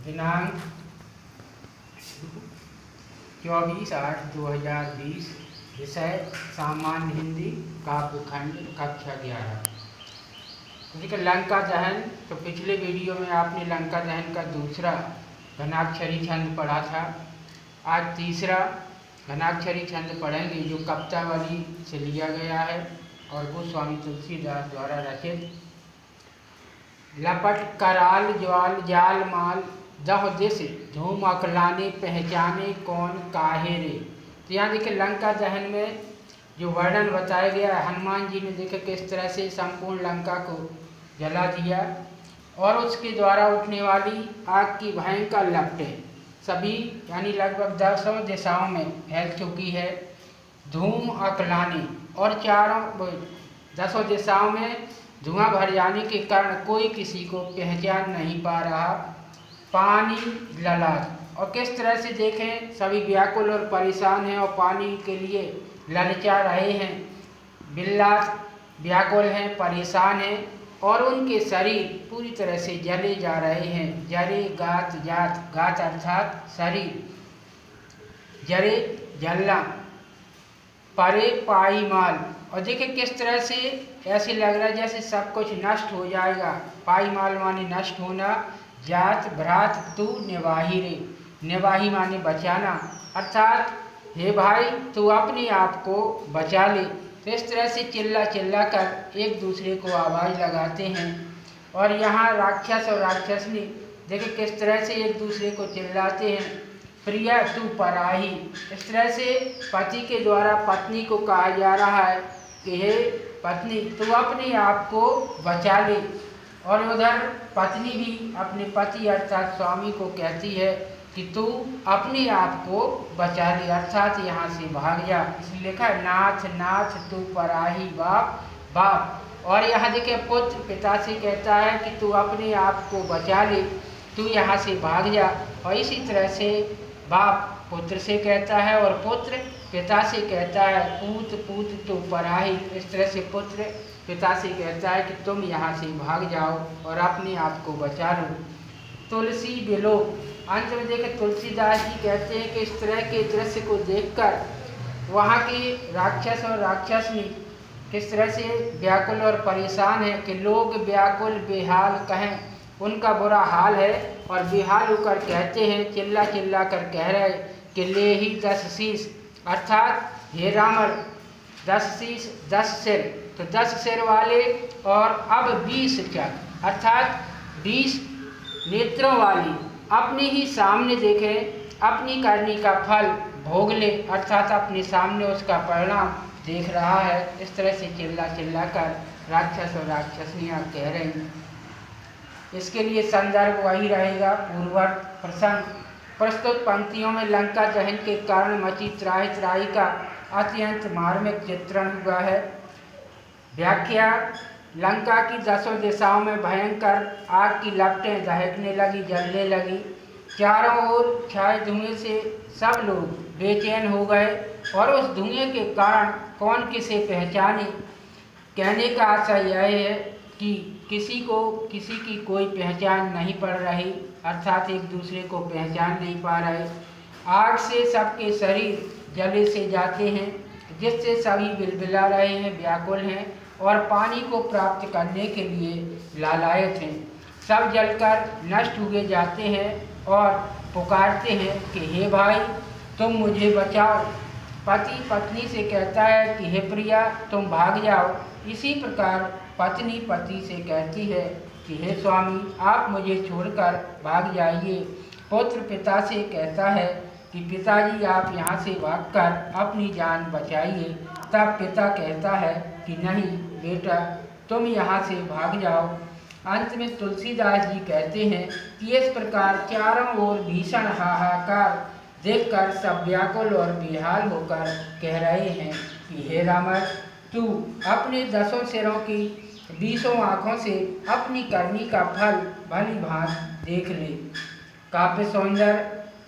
दिनांक 24/8/2020। विषय सामान्य हिंदी काव्यखंड कक्षा 11। देखिए लंका दहन, तो पिछले वीडियो में आपने लंका दहन का दूसरा घनाक्षरी छंद पढ़ा था। आज तीसरा घनाक्षरी छंद पढ़ेंगे जो कप्तावली से लिया गया है और वो स्वामी तुलसीदास द्वारा रचित। लपट कराल ज्वाल जाल माल दह दिस धूम अकलाने पहचाने कौन काहे रे। तो यहाँ देखिए लंका दहन में जो वर्णन बताया गया है, हनुमान जी ने देखे किस तरह से संपूर्ण लंका को जला दिया और उसके द्वारा उठने वाली आग की भयंकर लपटें सभी यानी लगभग 10 दिशाओं में फैल चुकी है। धूम अकलाने और चारों 10 दिशाओं में धुआं भर जाने के कारण कोई किसी को पहचान नहीं पा रहा। पानी ललाट, और किस तरह से देखें सभी व्याकुल और परेशान हैं और पानी के लिए ललचा रहे हैं। बिल्लास व्याकुल हैं, परेशान हैं और उनके शरीर पूरी तरह से जले जा रहे हैं। जरे गात जात, गात अर्थात शरीर, जरे जलना, परे पाई माल, और देखिए किस तरह से ऐसे लग रहा है जैसे सब कुछ नष्ट हो जाएगा। पाई माल माने नष्ट होना। जात भ्रात तू निवाही रे, निवाही माने बचाना, अर्थात हे भाई तू अपने आप को बचा ले। तो इस तरह से चिल्ला चिल्ला कर एक दूसरे को आवाज़ लगाते हैं। और यहाँ राक्षस और राक्षसनी देखिए किस तरह से एक दूसरे को चिल्लाते हैं। प्रिया तू पराही, इस तरह से पति के द्वारा पत्नी को कहा जा रहा है कि हे पत्नी तू अपने आप को बचा ले। और उधर पत्नी भी अपने पति अर्थात स्वामी को कहती है कि तू अपने आप को बचा ले, अर्थात यहाँ से भाग जा। इसलिए लिखा है नाथ नाथ तू पराही बाप बाप। और यहाँ देखिए पुत्र पिता से कहता है कि तू अपने आप को बचा ले, तू यहाँ से भाग जा। और इसी तरह से बाप पुत्र से कहता है और पुत्र पिता से कहता है पूत पूत तू पराही। इस तरह से पुत्र पिता से कहता है कि तुम यहाँ से भाग जाओ और अपने आप को बचा लो। तुलसी बिलो, अंत में देखे तुलसीदास जी कहते हैं कि इस तरह के दृश्य को देखकर वहाँ के राक्षस और राक्षसनी किस तरह से व्याकुल और परेशान है कि लोग व्याकुल बेहाल कहें, उनका बुरा हाल है। और बेहाल होकर कहते हैं, चिल्ला चिल्ला कर कह रहे कि ले ही 10 शीश, अर्थात हे रावण 10 शीश 10 सिर, तो 10 सिर वाले और अब 20 चक, अर्थात 20 नेत्रों वाली अपने ही सामने देखें, अपनी करनी का फल भोग ले, अर्थात अपने सामने उसका परिणाम देख रहा है। इस तरह से चिल्ला चिल्ला कर राक्षस और राक्षसनियाँ कह रही हैं। इसके लिए संदर्भ वही रहेगा पूर्ववर्त प्रसंग। प्रस्तुत पंक्तियों में लंका दहन के कारण मची त्राहि त्राहि का अत्यंत मार्मिक चित्रण हुआ है। व्याख्या, लंका की 10 दिशाओं में भयंकर आग की लपटें दहकने लगी, जलने लगी। चारों ओर छाए धुएं से सब लोग बेचैन हो गए और उस धुएं के कारण कौन किसे पहचाने। कहने का आशय यह है कि किसी को किसी की कोई पहचान नहीं पड़ रही, अर्थात एक दूसरे को पहचान नहीं पा रहे। आग से सबके शरीर जले से जाते हैं, जिससे सभी बिलबिला रहे हैं, व्याकुल हैं और पानी को प्राप्त करने के लिए लालायत हैं। सब जलकर नष्ट हुए जाते हैं और पुकारते हैं कि हे भाई तुम मुझे बचाओ। पति पत्नी से कहता है कि हे प्रिया तुम भाग जाओ। इसी प्रकार पत्नी पति से कहती है कि हे स्वामी आप मुझे छोड़कर भाग जाइए। पुत्र पिता से कहता है कि पिताजी आप यहाँ से भागकर अपनी जान बचाइए। तब पिता कहता है कि नहीं बेटा तुम यहाँ से भाग जाओ। अंत में तुलसीदास जी कहते हैं कि इस प्रकार चारों ओर भीषण हाहाकार देखकर सब व्याकुल और बेहाल होकर कह रहे हैं कि हे रावण तू अपने 10 सिरों की 20 आँखों से अपनी करनी का फल भली भांति देख ले। काव्य सौंदर्य,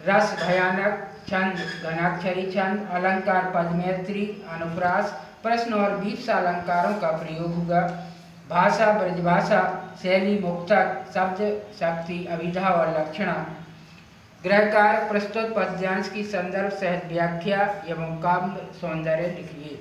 रस भयानक छंद घनाक्षरी छंद, अलंकार पदमैत्री, अनुप्रास, प्रश्न और 20 अलंकारों का प्रयोग हुआ। भाषा ब्रजभाषा, शैली मुक्तक, शब्द शक्ति, अभिधा और लक्षणा। गृहकार प्रस्तुत पद्यांश की संदर्भ सहित व्याख्या एवं काव्य सौंदर्य लिखिए।